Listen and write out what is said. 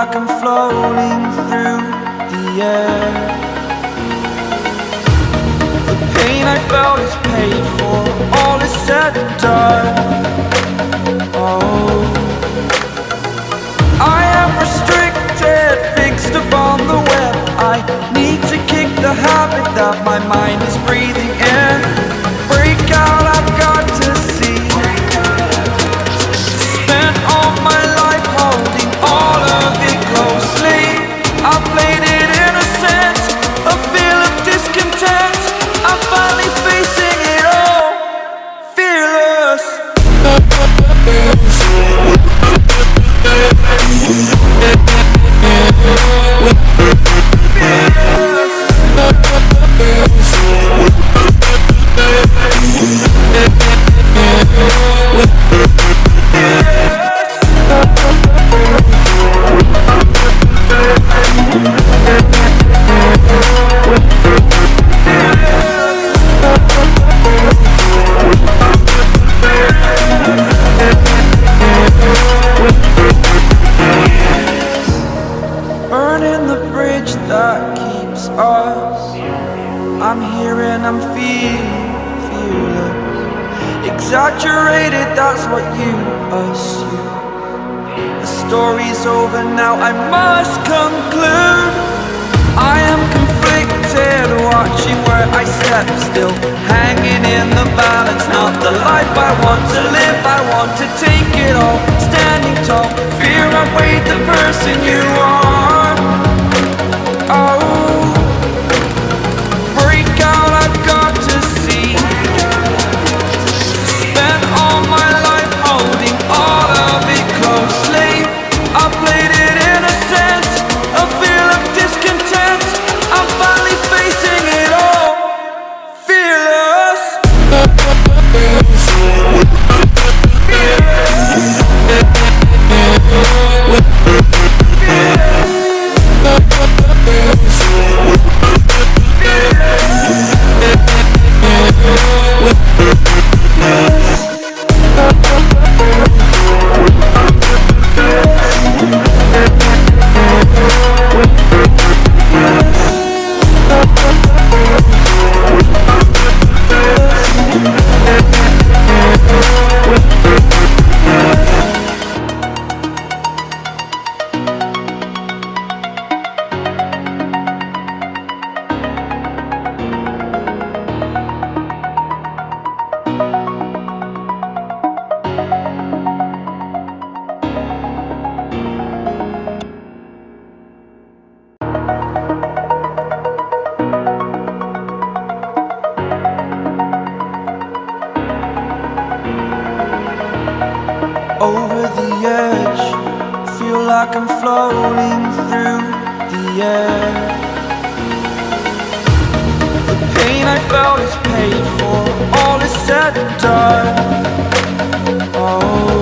like I'm floating through the air. The pain I felt is paid for, all is said and done. Oh, I am restricted, fixed upon the web. I need to kick the habit that my mind is breathing in. Break out, I've got to see. Spent all my life holding all of it closely. I played it innocent, a feel of discontent. I'm finally facing it all, fearless. Burning the bridge that keeps us. I'm here and I'm feeling fearless. Exaggerated, that's what you assume. The story's over now, I must conclude. I am conflicted, watching where I step still, hanging in the balance. Not the life I want to live, I want to take it all. Standing tall, fear I've weighed the person you are. Oh, break out, I've got to see. Spent all my life holding all of it closely. I played it innocent, a feel of discontent. I'm finally facing it all, fearless. Over the edge, feel like I'm floating through the air. The pain I felt is paid for, all is said and done. Oh,